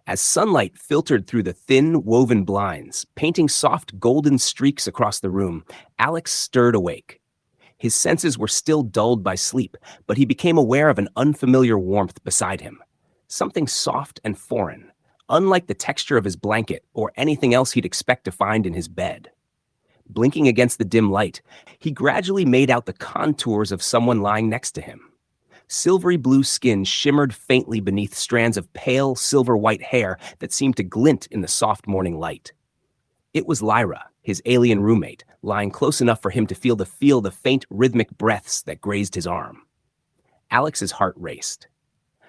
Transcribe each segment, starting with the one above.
As sunlight filtered through the thin, woven blinds, painting soft golden streaks across the room, Alex stirred awake. His senses were still dulled by sleep, but he became aware of an unfamiliar warmth beside him. Something soft and foreign, unlike the texture of his blanket or anything else he'd expect to find in his bed. Blinking against the dim light, he gradually made out the contours of someone lying next to him. Silvery blue skin shimmered faintly beneath strands of pale, silver-white hair that seemed to glint in the soft morning light. It was Lyra, his alien roommate, lying close enough for him to feel the faint, rhythmic breaths that grazed his arm. Alex's heart raced.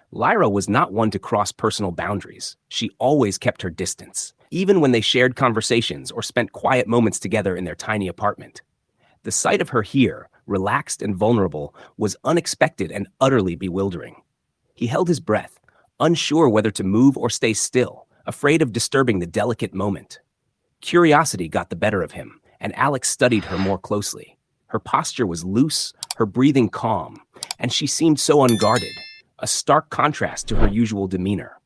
Lyra was not one to cross personal boundaries. She always kept her distance, even when they shared conversations or spent quiet moments together in their tiny apartment. The sight of her here, relaxed and vulnerable, was unexpected and utterly bewildering. He held his breath, unsure whether to move or stay still, afraid of disturbing the delicate moment. Curiosity got the better of him, and Alex studied her more closely. Her posture was loose, her breathing calm, and she seemed so unguarded, a stark contrast to her usual demeanor.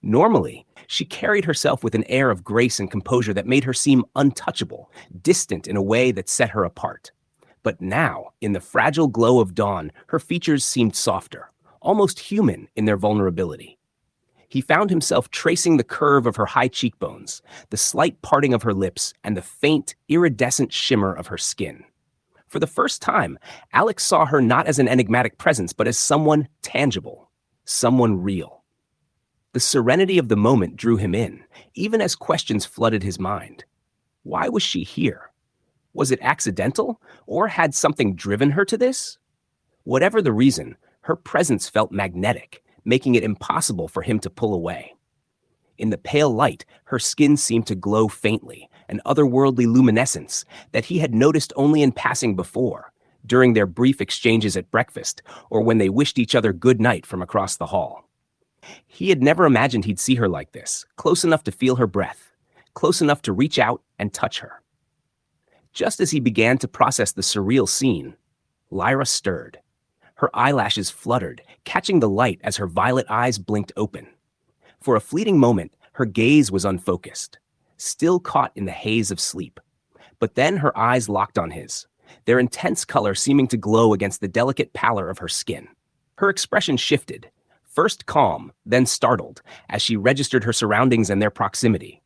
Normally, she carried herself with an air of grace and composure that made her seem untouchable, distant in a way that set her apart. But now, in the fragile glow of dawn, her features seemed softer, almost human in their vulnerability. He found himself tracing the curve of her high cheekbones, the slight parting of her lips, and the faint, iridescent shimmer of her skin. For the first time, Alex saw her not as an enigmatic presence, but as someone tangible, someone real. The serenity of the moment drew him in, even as questions flooded his mind. Why was she here? Was it accidental, or had something driven her to this? Whatever the reason, her presence felt magnetic, making it impossible for him to pull away. In the pale light, her skin seemed to glow faintly, an otherworldly luminescence that he had noticed only in passing before, during their brief exchanges at breakfast, or when they wished each other good night from across the hall. He had never imagined he'd see her like this, close enough to feel her breath, close enough to reach out and touch her. Just as he began to process the surreal scene, Lyra stirred. Her eyelashes fluttered, catching the light as her violet eyes blinked open. For a fleeting moment, her gaze was unfocused, still caught in the haze of sleep. But then her eyes locked on his, their intense color seeming to glow against the delicate pallor of her skin. Her expression shifted, first calm, then startled, as she registered her surroundings and their proximity.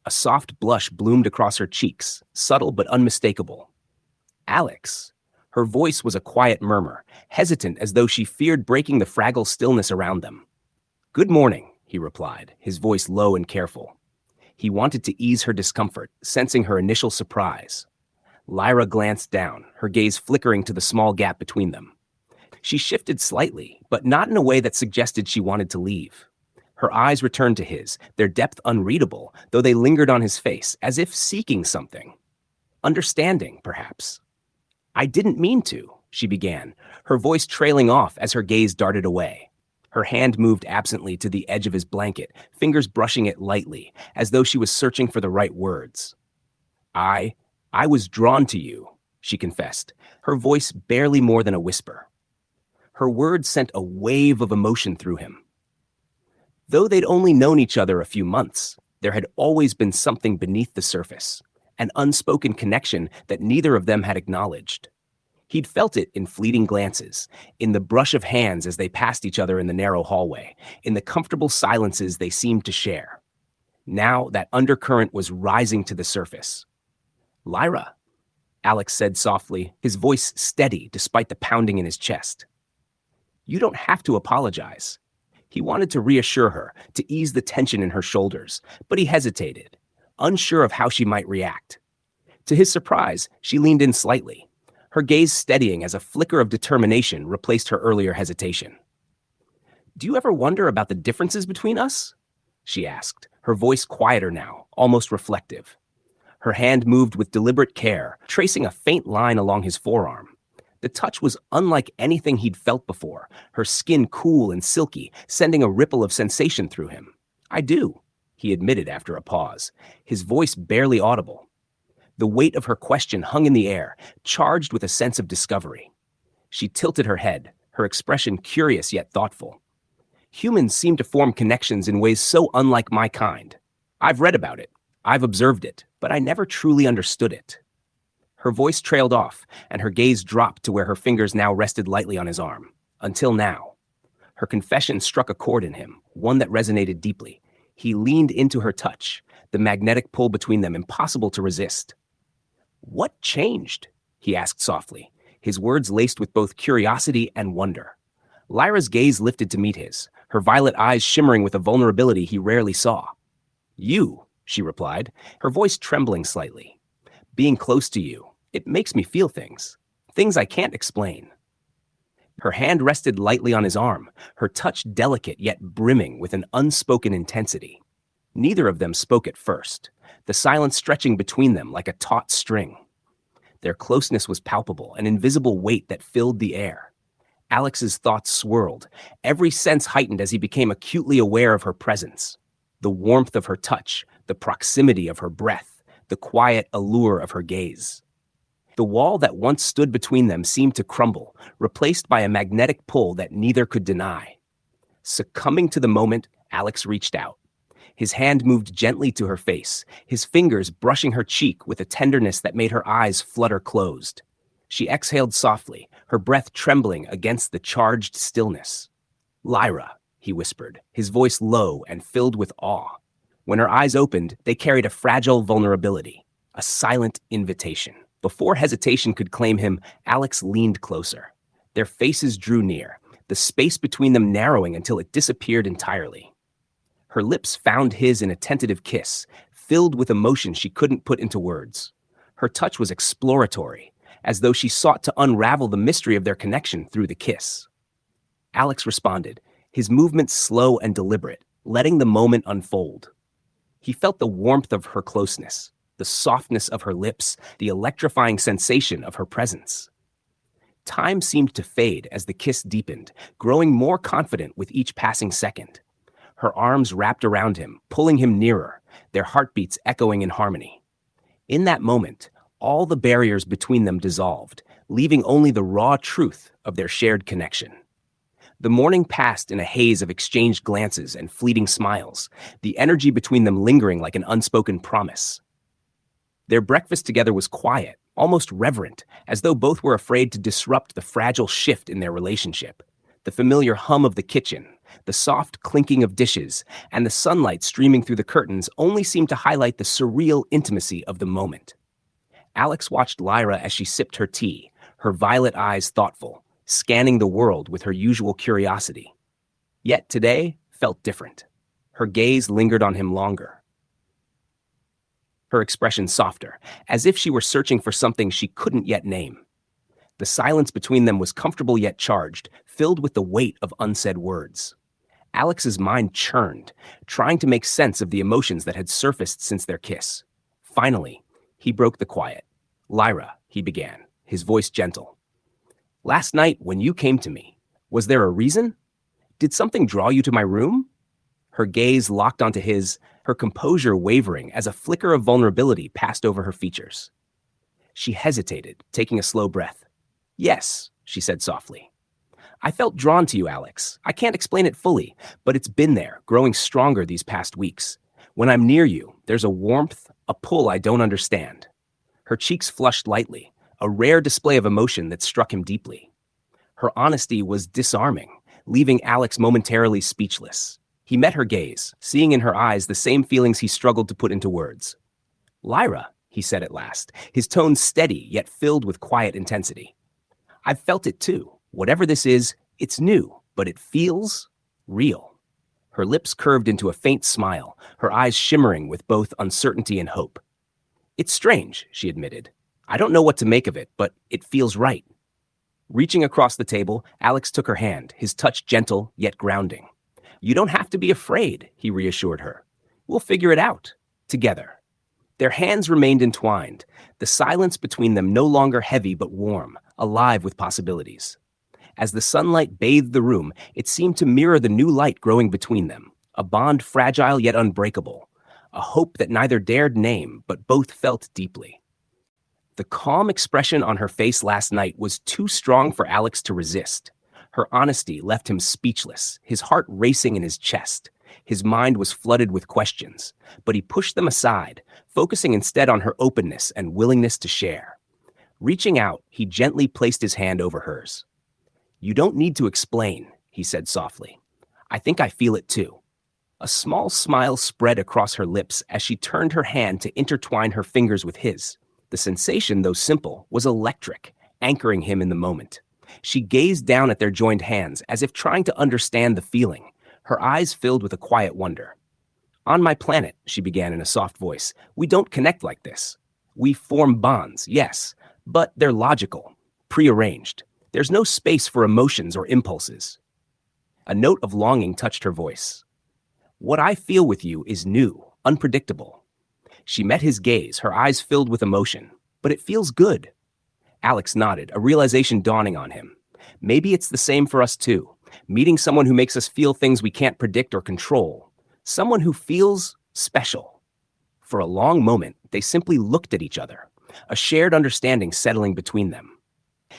A soft blush bloomed across her cheeks, subtle but unmistakable. Alex. Her voice was a quiet murmur, hesitant as though she feared breaking the fragile stillness around them. "Good morning," he replied, his voice low and careful. He wanted to ease her discomfort, sensing her initial surprise. Lyra glanced down, her gaze flickering to the small gap between them. She shifted slightly, but not in a way that suggested she wanted to leave. Her eyes returned to his, their depth unreadable, though they lingered on his face, as if seeking something. Understanding, perhaps. "I didn't mean to," she began, her voice trailing off as her gaze darted away. Her hand moved absently to the edge of his blanket, fingers brushing it lightly, as though she was searching for the right words. I was drawn to you," she confessed, her voice barely more than a whisper. Her words sent a wave of emotion through him. Though they'd only known each other a few months, there had always been something beneath the surface, an unspoken connection that neither of them had acknowledged. He'd felt it in fleeting glances, in the brush of hands as they passed each other in the narrow hallway, in the comfortable silences they seemed to share. Now that undercurrent was rising to the surface. "Lyra," Alex said softly, his voice steady despite the pounding in his chest. "You don't have to apologize." He wanted to reassure her, to ease the tension in her shoulders, but he hesitated, unsure of how she might react. To his surprise, she leaned in slightly, her gaze steadying as a flicker of determination replaced her earlier hesitation. "Do you ever wonder about the differences between us?" she asked, her voice quieter now, almost reflective. Her hand moved with deliberate care, tracing a faint line along his forearm. The touch was unlike anything he'd felt before, her skin cool and silky, sending a ripple of sensation through him. "I do," he admitted after a pause, his voice barely audible. The weight of her question hung in the air, charged with a sense of discovery. She tilted her head, her expression curious yet thoughtful. Humans seem to form connections in ways so unlike my kind. I've read about it, I've observed it, but I never truly understood it." Her voice trailed off, and her gaze dropped to where her fingers now rested lightly on his arm. Until now. Her confession struck a chord in him, one that resonated deeply. He leaned into her touch, the magnetic pull between them impossible to resist. "What changed?" he asked softly, his words laced with both curiosity and wonder. Lyra's gaze lifted to meet his, her violet eyes shimmering with a vulnerability he rarely saw. "You," she replied, her voice trembling slightly. "Being close to you, it makes me feel things. Things I can't explain." Her hand rested lightly on his arm, her touch delicate yet brimming with an unspoken intensity. Neither of them spoke at first, the silence stretching between them like a taut string. Their closeness was palpable, an invisible weight that filled the air. Alex's thoughts swirled, every sense heightened as he became acutely aware of her presence. The warmth of her touch, the proximity of her breath, the quiet allure of her gaze. The wall that once stood between them seemed to crumble, replaced by a magnetic pull that neither could deny. Succumbing to the moment, Alex reached out. His hand moved gently to her face, his fingers brushing her cheek with a tenderness that made her eyes flutter closed. She exhaled softly, her breath trembling against the charged stillness. "Lyra," he whispered, his voice low and filled with awe. When her eyes opened, they carried a fragile vulnerability, a silent invitation. Before hesitation could claim him, Alex leaned closer. Their faces drew near, the space between them narrowing until it disappeared entirely. Her lips found his in a tentative kiss, filled with emotion she couldn't put into words. Her touch was exploratory, as though she sought to unravel the mystery of their connection through the kiss. Alex responded, his movements slow and deliberate, letting the moment unfold. He felt the warmth of her closeness, the softness of her lips, the electrifying sensation of her presence. Time seemed to fade as the kiss deepened, growing more confident with each passing second. Her arms wrapped around him, pulling him nearer, their heartbeats echoing in harmony. In that moment, all the barriers between them dissolved, leaving only the raw truth of their shared connection. The morning passed in a haze of exchanged glances and fleeting smiles, the energy between them lingering like an unspoken promise. Their breakfast together was quiet, almost reverent, as though both were afraid to disrupt the fragile shift in their relationship. The familiar hum of the kitchen, the soft clinking of dishes, and the sunlight streaming through the curtains only seemed to highlight the surreal intimacy of the moment. Alex watched Lyra as she sipped her tea, her violet eyes thoughtful, scanning the world with her usual curiosity. Yet today felt different. Her gaze lingered on him longer. Her expression softer, as if she were searching for something she couldn't yet name. The silence between them was comfortable yet charged, filled with the weight of unsaid words. Alex's mind churned, trying to make sense of the emotions that had surfaced since their kiss. Finally, he broke the quiet. "Lyra," he began, his voice gentle. "Last night when you came to me, was there a reason? Did something draw you to my room?" Her gaze locked onto his, her composure wavering as a flicker of vulnerability passed over her features. She hesitated, taking a slow breath. "Yes," she said softly. "I felt drawn to you, Alex. I can't explain it fully, but it's been there, growing stronger these past weeks. When I'm near you, there's a warmth, a pull I don't understand." Her cheeks flushed lightly, a rare display of emotion that struck him deeply. Her honesty was disarming, leaving Alex momentarily speechless. He met her gaze, seeing in her eyes the same feelings he struggled to put into words. "Lyra," he said at last, his tone steady yet filled with quiet intensity. "I've felt it too. Whatever this is, it's new, but it feels real." Her lips curved into a faint smile, her eyes shimmering with both uncertainty and hope. "It's strange," she admitted. "I don't know what to make of it, but it feels right." Reaching across the table, Alex took her hand, his touch gentle yet grounding. "You don't have to be afraid," he reassured her. "We'll figure it out, together." Their hands remained entwined, the silence between them no longer heavy but warm, alive with possibilities. As the sunlight bathed the room, it seemed to mirror the new light growing between them, a bond fragile yet unbreakable, a hope that neither dared name but both felt deeply. The calm expression on her face last night was too strong for Alex to resist. Her honesty left him speechless, his heart racing in his chest. His mind was flooded with questions, but he pushed them aside, focusing instead on her openness and willingness to share. Reaching out, he gently placed his hand over hers. "You don't need to explain," he said softly. "I think I feel it too." A small smile spread across her lips as she turned her hand to intertwine her fingers with his. The sensation, though simple, was electric, anchoring him in the moment. She gazed down at their joined hands as if trying to understand the feeling, her eyes filled with a quiet wonder. "On my planet," she began in a soft voice, "we don't connect like this. We form bonds, yes, but they're logical, prearranged. There's no space for emotions or impulses." A note of longing touched her voice. "What I feel with you is new, unpredictable." She met his gaze, her eyes filled with emotion. "But it feels good." Alex nodded, a realization dawning on him. Maybe it's the same for us too, meeting someone who makes us feel things we can't predict or control. Someone who feels special. For a long moment, they simply looked at each other, a shared understanding settling between them.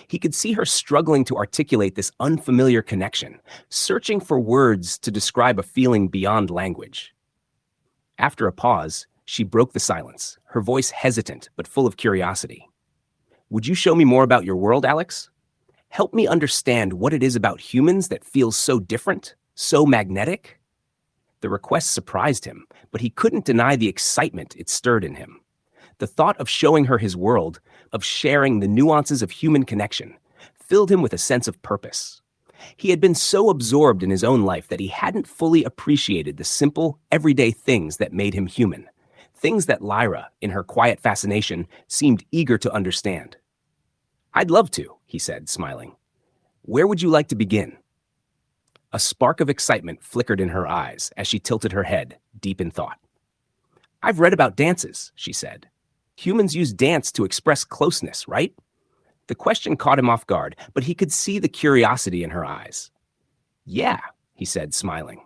He could see her struggling to articulate this unfamiliar connection, searching for words to describe a feeling beyond language. After a pause, she broke the silence, her voice hesitant but full of curiosity. "Would you show me more about your world, Alex? Help me understand what it is about humans that feels so different, so magnetic?" The request surprised him, but he couldn't deny the excitement it stirred in him. The thought of showing her his world, of sharing the nuances of human connection, filled him with a sense of purpose. He had been so absorbed in his own life that he hadn't fully appreciated the simple, everyday things that made him human, things that Lyra, in her quiet fascination, seemed eager to understand. "I'd love to," he said, smiling. "Where would you like to begin?" A spark of excitement flickered in her eyes as she tilted her head, deep in thought. "I've read about dances," she said. "Humans use dance to express closeness, right?" The question caught him off guard, but he could see the curiosity in her eyes. "Yeah," he said, smiling.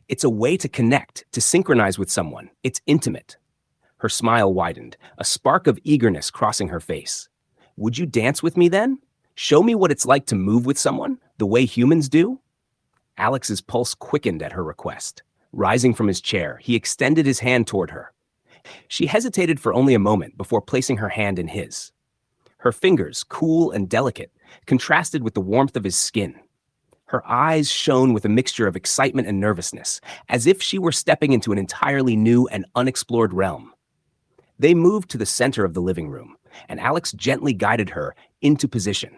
It's a way to connect, to synchronize with someone. It's intimate." Her smile widened, a spark of eagerness crossing her face. "Would you dance with me then? Show me what it's like to move with someone, the way humans do?" Alex's pulse quickened at her request. Rising from his chair, he extended his hand toward her. She hesitated for only a moment before placing her hand in his. Her fingers, cool and delicate, contrasted with the warmth of his skin. Her eyes shone with a mixture of excitement and nervousness, as if she were stepping into an entirely new and unexplored realm. They moved to the center of the living room, and Alex gently guided her into position.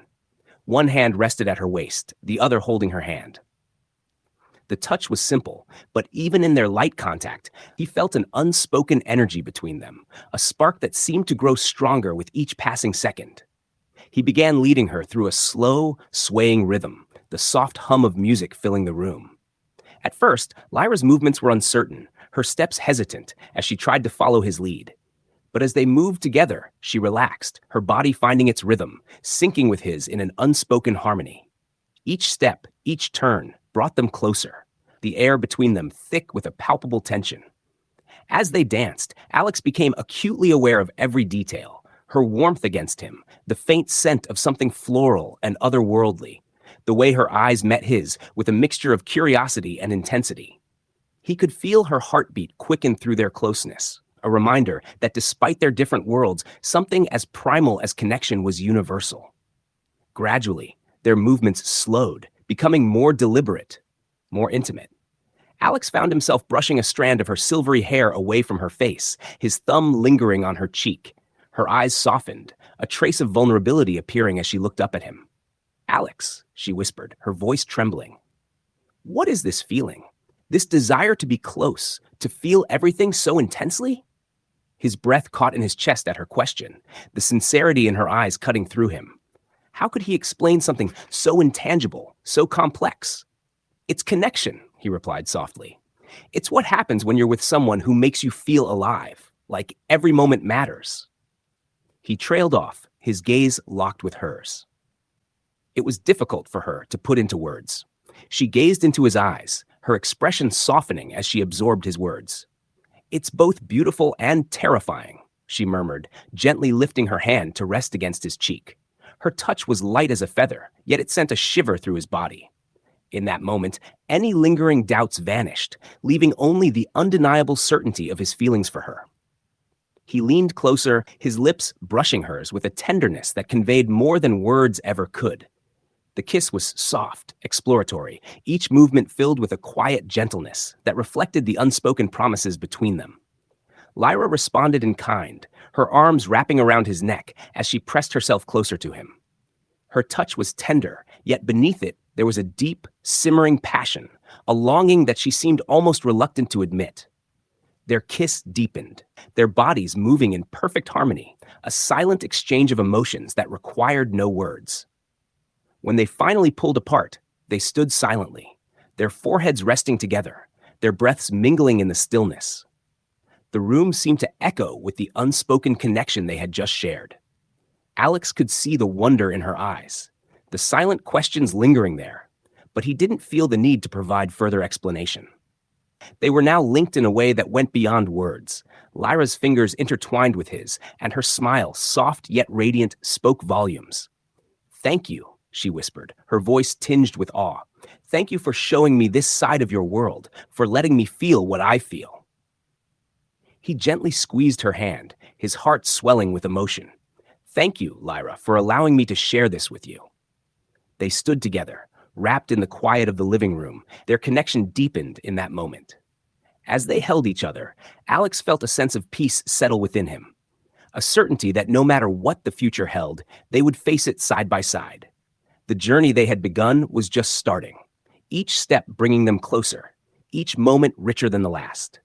One hand rested at her waist, the other holding her hand. The touch was simple, but even in their light contact, he felt an unspoken energy between them, a spark that seemed to grow stronger with each passing second. He began leading her through a slow, swaying rhythm, the soft hum of music filling the room. At first, Lyra's movements were uncertain, her steps hesitant as she tried to follow his lead. But as they moved together, she relaxed, her body finding its rhythm, syncing with his in an unspoken harmony. Each step, each turn, brought them closer, the air between them thick with a palpable tension. As they danced, Alex became acutely aware of every detail, her warmth against him, the faint scent of something floral and otherworldly, the way her eyes met his with a mixture of curiosity and intensity. He could feel her heartbeat quicken through their closeness, a reminder that despite their different worlds, something as primal as connection was universal. Gradually, their movements slowed, becoming more deliberate, more intimate. Alex found himself brushing a strand of her silvery hair away from her face, his thumb lingering on her cheek. Her eyes softened, a trace of vulnerability appearing as she looked up at him. "Alex," she whispered, her voice trembling. "What is this feeling? This desire to be close, to feel everything so intensely?" His breath caught in his chest at her question, the sincerity in her eyes cutting through him. How could he explain something so intangible, so complex? "It's connection," he replied softly. "It's what happens when you're with someone who makes you feel alive, like every moment matters." He trailed off, his gaze locked with hers. It was difficult for her to put into words. She gazed into his eyes, her expression softening as she absorbed his words. "It's both beautiful and terrifying," she murmured, gently lifting her hand to rest against his cheek. Her touch was light as a feather, yet it sent a shiver through his body. In that moment, any lingering doubts vanished, leaving only the undeniable certainty of his feelings for her. He leaned closer, his lips brushing hers with a tenderness that conveyed more than words ever could. The kiss was soft, exploratory, each movement filled with a quiet gentleness that reflected the unspoken promises between them. Lyra responded in kind, her arms wrapping around his neck as she pressed herself closer to him. Her touch was tender, yet beneath it there was a deep, simmering passion, a longing that she seemed almost reluctant to admit. Their kiss deepened, their bodies moving in perfect harmony, a silent exchange of emotions that required no words. When they finally pulled apart, they stood silently, their foreheads resting together, their breaths mingling in the stillness. The room seemed to echo with the unspoken connection they had just shared. Alex could see the wonder in her eyes, the silent questions lingering there, but he didn't feel the need to provide further explanation. They were now linked in a way that went beyond words. Lyra's fingers intertwined with his, and her smile, soft yet radiant, spoke volumes. "Thank you," she whispered, her voice tinged with awe. "Thank you for showing me this side of your world, for letting me feel what I feel." He gently squeezed her hand, his heart swelling with emotion. "Thank you, Lyra, for allowing me to share this with you." They stood together, wrapped in the quiet of the living room. Their connection deepened in that moment. As they held each other, Alex felt a sense of peace settle within him, a certainty that no matter what the future held, they would face it side by side. The journey they had begun was just starting, each step bringing them closer, each moment richer than the last.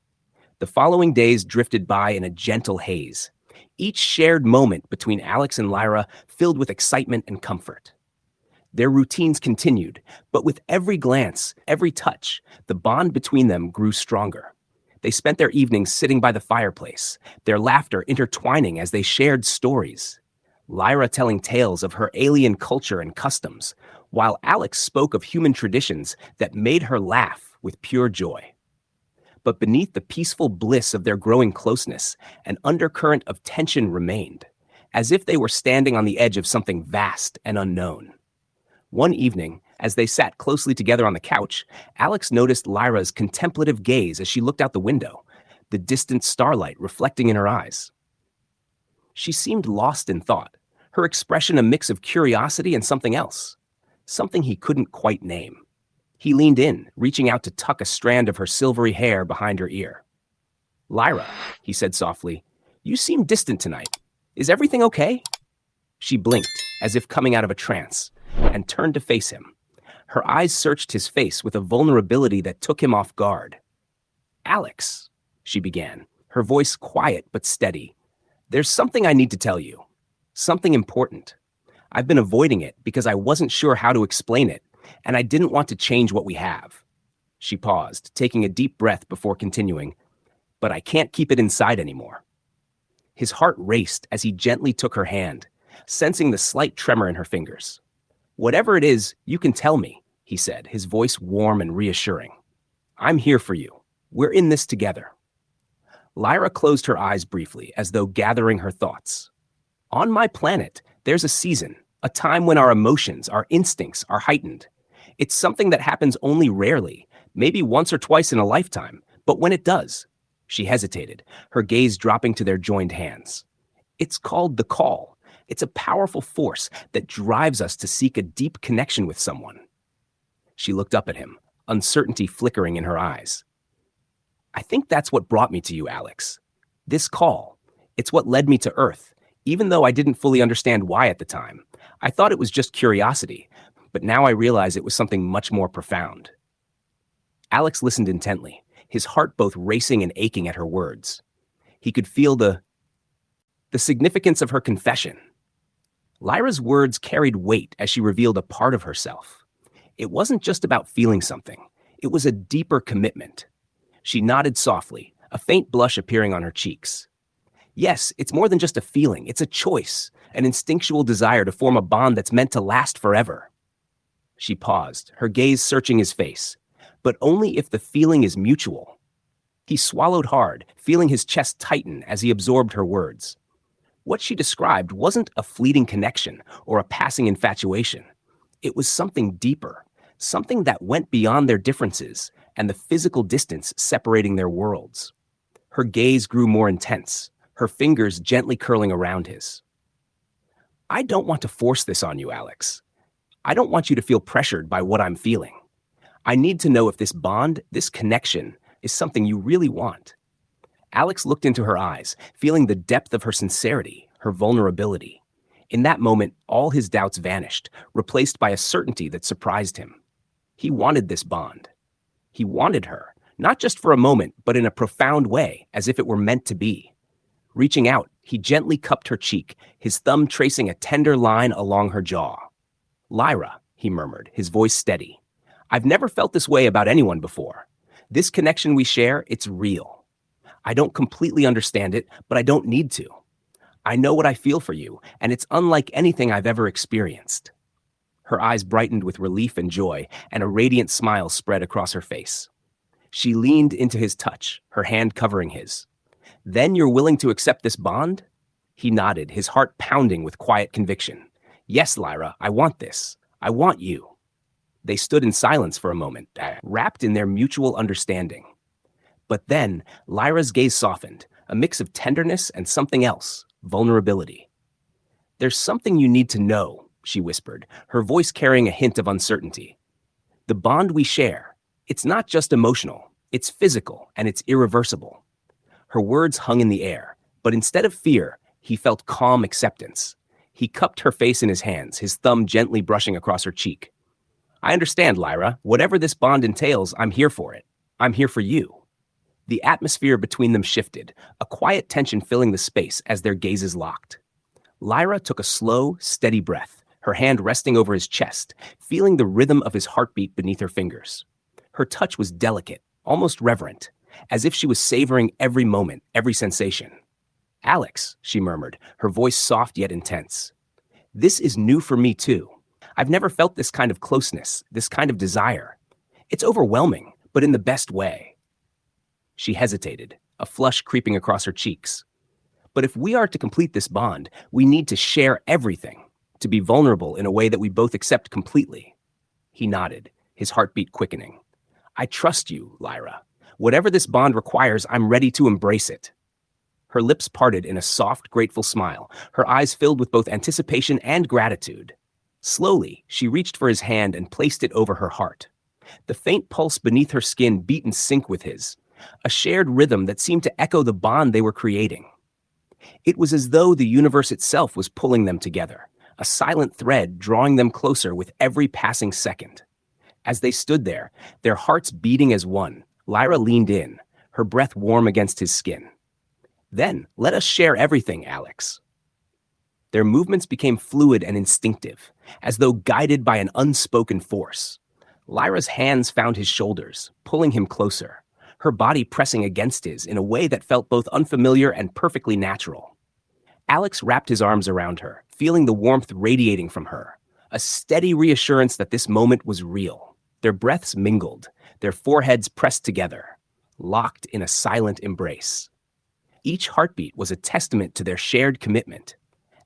The following days drifted by in a gentle haze, each shared moment between Alex and Lyra filled with excitement and comfort. Their routines continued, but with every glance, every touch, the bond between them grew stronger. They spent their evenings sitting by the fireplace, their laughter intertwining as they shared stories. Lyra telling tales of her alien culture and customs, while Alex spoke of human traditions that made her laugh with pure joy. But beneath the peaceful bliss of their growing closeness, an undercurrent of tension remained, as if they were standing on the edge of something vast and unknown. One evening, as they sat closely together on the couch, Alex noticed Lyra's contemplative gaze as she looked out the window, the distant starlight reflecting in her eyes. She seemed lost in thought, her expression a mix of curiosity and something else, something he couldn't quite name. He leaned in, reaching out to tuck a strand of her silvery hair behind her ear. "Lyra," he said softly, "you seem distant tonight. Is everything okay?" She blinked, as if coming out of a trance, and turned to face him. Her eyes searched his face with a vulnerability that took him off guard. "Alex," she began, her voice quiet but steady, "there's something I need to tell you. Something important. I've been avoiding it because I wasn't sure how to explain it, and I didn't want to change what we have." She paused, taking a deep breath before continuing, "But I can't keep it inside anymore." His heart raced as he gently took her hand, sensing the slight tremor in her fingers. "Whatever it is, you can tell me," he said, his voice warm and reassuring. "I'm here for you. We're in this together." Lyra closed her eyes briefly, as though gathering her thoughts. "On my planet, there's a season, a time when our emotions, our instincts are heightened. It's something that happens only rarely, maybe once or twice in a lifetime, but when it does—" She hesitated, her gaze dropping to their joined hands. "It's called the call. It's a powerful force that drives us to seek a deep connection with someone." She looked up at him, uncertainty flickering in her eyes. "I think that's what brought me to you, Alex. This call. It's what led me to Earth, even though I didn't fully understand why at the time. I thought it was just curiosity, but now I realize it was something much more profound." Alex listened intently, his heart both racing and aching at her words. He could feel the significance of her confession. Lyra's words carried weight as she revealed a part of herself. It wasn't just about feeling something. It was a deeper commitment. She nodded softly, a faint blush appearing on her cheeks. "Yes, it's more than just a feeling. It's a choice, an instinctual desire to form a bond that's meant to last forever." She paused, her gaze searching his face. "But only if the feeling is mutual." He swallowed hard, feeling his chest tighten as he absorbed her words. What she described wasn't a fleeting connection or a passing infatuation. It was something deeper, something that went beyond their differences and the physical distance separating their worlds. Her gaze grew more intense, her fingers gently curling around his. I don't want to force this on you, Alex. I don't want you to feel pressured by what I'm feeling. I need to know if this bond, this connection, is something you really want. Alex looked into her eyes, feeling the depth of her sincerity, her vulnerability. In that moment, all his doubts vanished, replaced by a certainty that surprised him. He wanted this bond. He wanted her, not just for a moment, but in a profound way, as if it were meant to be. Reaching out, he gently cupped her cheek, his thumb tracing a tender line along her jaw. Lyra, he murmured, his voice steady. I've never felt this way about anyone before. This connection we share, it's real. I don't completely understand it, but I don't need to. I know what I feel for you, and it's unlike anything I've ever experienced. Her eyes brightened with relief and joy, and a radiant smile spread across her face. She leaned into his touch, her hand covering his. Then you're willing to accept this bond? He nodded, his heart pounding with quiet conviction. Yes, Lyra, I want this. I want you. They stood in silence for a moment, wrapped in their mutual understanding. But then, Lyra's gaze softened, a mix of tenderness and something else, vulnerability. There's something you need to know, she whispered, her voice carrying a hint of uncertainty. The bond we share, it's not just emotional, it's physical, and it's irreversible. Her words hung in the air, but instead of fear, he felt calm acceptance. He cupped her face in his hands, his thumb gently brushing across her cheek. I understand, Lyra. Whatever this bond entails, I'm here for it. I'm here for you. The atmosphere between them shifted, a quiet tension filling the space as their gazes locked. Lyra took a slow, steady breath, her hand resting over his chest, feeling the rhythm of his heartbeat beneath her fingers. Her touch was delicate, almost reverent, as if she was savoring every moment, every sensation. Alex, she murmured, her voice soft yet intense. This is new for me too. I've never felt this kind of closeness, this kind of desire. It's overwhelming, but in the best way. She hesitated, a flush creeping across her cheeks. But if we are to complete this bond, we need to share everything, to be vulnerable in a way that we both accept completely. He nodded, his heartbeat quickening. I trust you, Lyra. Whatever this bond requires, I'm ready to embrace it. Her lips parted in a soft, grateful smile, her eyes filled with both anticipation and gratitude. Slowly, she reached for his hand and placed it over her heart. The faint pulse beneath her skin beat in sync with his, a shared rhythm that seemed to echo the bond they were creating. It was as though the universe itself was pulling them together, a silent thread drawing them closer with every passing second. As they stood there, their hearts beating as one, Lyra leaned in, her breath warm against his skin. Then, let us share everything, Alex. Their movements became fluid and instinctive, as though guided by an unspoken force. Lyra's hands found his shoulders, pulling him closer, her body pressing against his in a way that felt both unfamiliar and perfectly natural. Alex wrapped his arms around her, feeling the warmth radiating from her, a steady reassurance that this moment was real. Their breaths mingled, their foreheads pressed together, locked in a silent embrace. Each heartbeat was a testament to their shared commitment.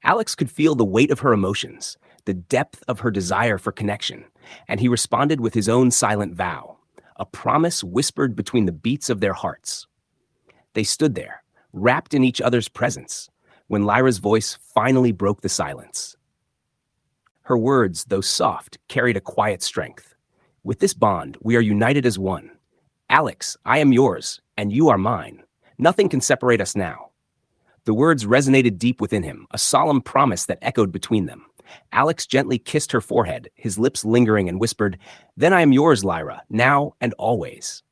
Alex could feel the weight of her emotions, the depth of her desire for connection, and he responded with his own silent vow, a promise whispered between the beats of their hearts. They stood there, wrapped in each other's presence, when Lyra's voice finally broke the silence. Her words, though soft, carried a quiet strength. With this bond, we are united as one. Alex, I am yours, and you are mine. Nothing can separate us now. The words resonated deep within him, a solemn promise that echoed between them. Alex gently kissed her forehead, his lips lingering, and whispered, Then I am yours, Lyra, now and always.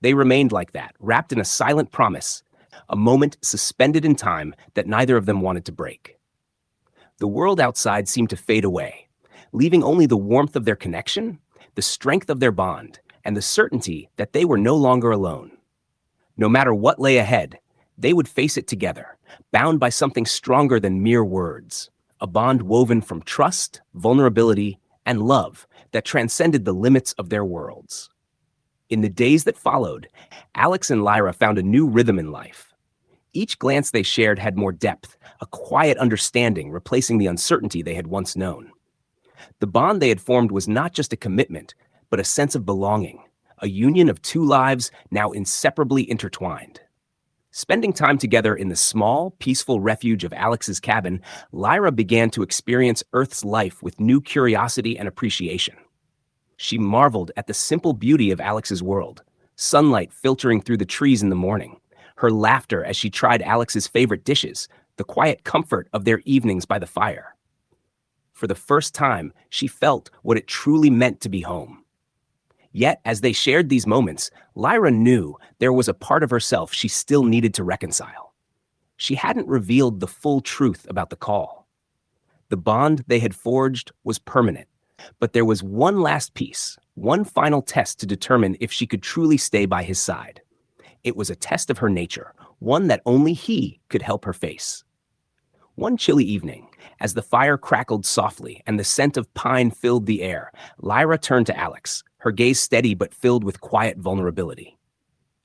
They remained like that, wrapped in a silent promise, a moment suspended in time that neither of them wanted to break. The world outside seemed to fade away, leaving only the warmth of their connection, the strength of their bond, and the certainty that they were no longer alone. No matter what lay ahead, they would face it together, bound by something stronger than mere words, a bond woven from trust, vulnerability, and love that transcended the limits of their worlds. In the days that followed, Alex and Lyra found a new rhythm in life. Each glance they shared had more depth, a quiet understanding replacing the uncertainty they had once known. The bond they had formed was not just a commitment, but a sense of belonging, a union of two lives now inseparably intertwined. Spending time together in the small, peaceful refuge of Alex's cabin, Lyra began to experience Earth's life with new curiosity and appreciation. She marveled at the simple beauty of Alex's world, sunlight filtering through the trees in the morning, her laughter as she tried Alex's favorite dishes, the quiet comfort of their evenings by the fire. For the first time, she felt what it truly meant to be home. Yet, as they shared these moments, Lyra knew there was a part of herself she still needed to reconcile. She hadn't revealed the full truth about the call. The bond they had forged was permanent, but there was one last piece, one final test to determine if she could truly stay by his side. It was a test of her nature, one that only he could help her face. One chilly evening, as the fire crackled softly and the scent of pine filled the air, Lyra turned to Alex, her gaze steady but filled with quiet vulnerability.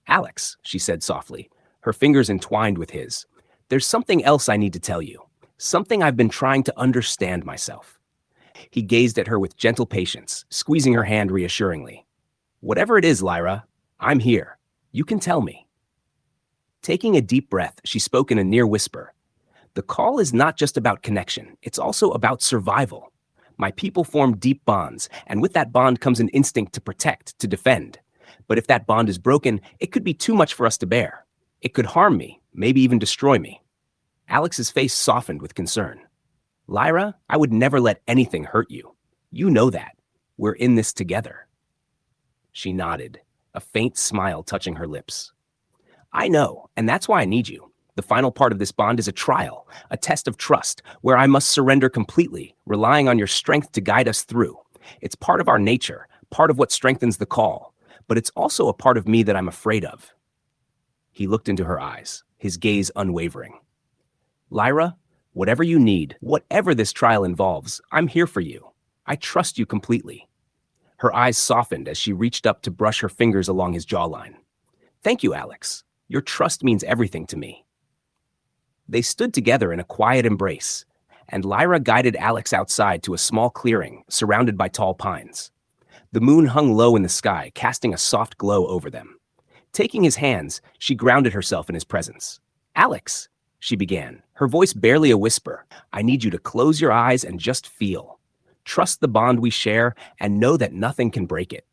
"Alex," she said softly, her fingers entwined with his, "there's something else I need to tell you, something I've been trying to understand myself." He gazed at her with gentle patience, squeezing her hand reassuringly. "Whatever it is, Lyra, I'm here. You can tell me." Taking a deep breath, she spoke in a near whisper. "The call is not just about connection, it's also about survival. My people form deep bonds, and with that bond comes an instinct to protect, to defend. But if that bond is broken, it could be too much for us to bear. It could harm me, maybe even destroy me." Alex's face softened with concern. "Lyra, I would never let anything hurt you. You know that. We're in this together." She nodded, a faint smile touching her lips. "I know, and that's why I need you. The final part of this bond is a trial, a test of trust, where I must surrender completely, relying on your strength to guide us through. It's part of our nature, part of what strengthens the call, but it's also a part of me that I'm afraid of." He looked into her eyes, his gaze unwavering. "Lyra, whatever you need, whatever this trial involves, I'm here for you. I trust you completely." Her eyes softened as she reached up to brush her fingers along his jawline. "Thank you, Alex. Your trust means everything to me." They stood together in a quiet embrace, and Lyra guided Alex outside to a small clearing surrounded by tall pines. The moon hung low in the sky, casting a soft glow over them. Taking his hands, she grounded herself in his presence. "Alex," she began, her voice barely a whisper, "I need you to close your eyes and just feel. Trust the bond we share and know that nothing can break it."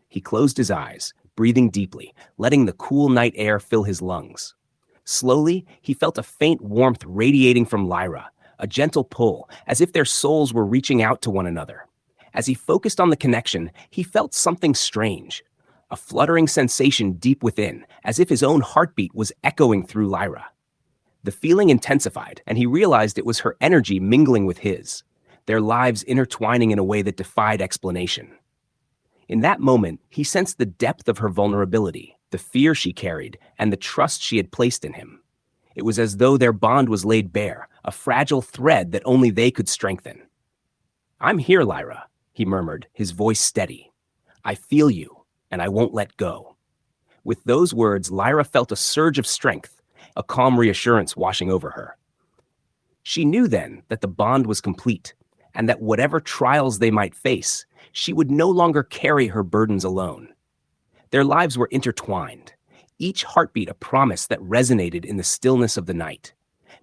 He closed his eyes, breathing deeply, letting the cool night air fill his lungs. Slowly, he felt a faint warmth radiating from Lyra, a gentle pull, as if their souls were reaching out to one another. As he focused on the connection, he felt something strange, a fluttering sensation deep within, as if his own heartbeat was echoing through Lyra. The feeling intensified, and he realized it was her energy mingling with his, their lives intertwining in a way that defied explanation. In that moment, he sensed the depth of her vulnerability, the fear she carried, and the trust she had placed in him. It was as though their bond was laid bare, a fragile thread that only they could strengthen. "I'm here, Lyra," he murmured, his voice steady. "I feel you, and I won't let go." With those words, Lyra felt a surge of strength, a calm reassurance washing over her. She knew then that the bond was complete, and that whatever trials they might face, she would no longer carry her burdens alone. Their lives were intertwined, each heartbeat a promise that resonated in the stillness of the night.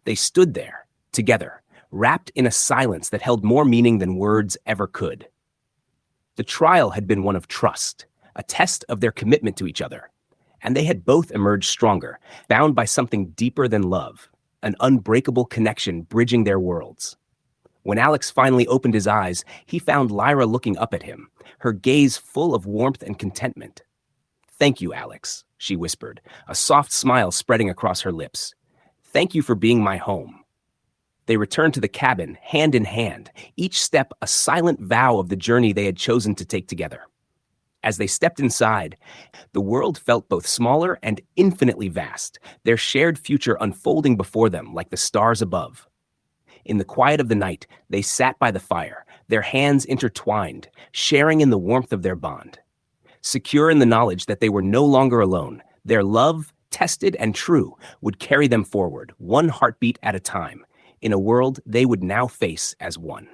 They stood there, together, wrapped in a silence that held more meaning than words ever could. The trial had been one of trust, a test of their commitment to each other, and they had both emerged stronger, bound by something deeper than love, an unbreakable connection bridging their worlds. When Alex finally opened his eyes, he found Lyra looking up at him, her gaze full of warmth and contentment. "Thank you, Alex," she whispered, a soft smile spreading across her lips. "Thank you for being my home." They returned to the cabin, hand in hand, each step a silent vow of the journey they had chosen to take together. As they stepped inside, the world felt both smaller and infinitely vast, their shared future unfolding before them like the stars above. In the quiet of the night, they sat by the fire, their hands intertwined, sharing in the warmth of their bond. Secure in the knowledge that they were no longer alone, their love, tested and true, would carry them forward, one heartbeat at a time, in a world they would now face as one.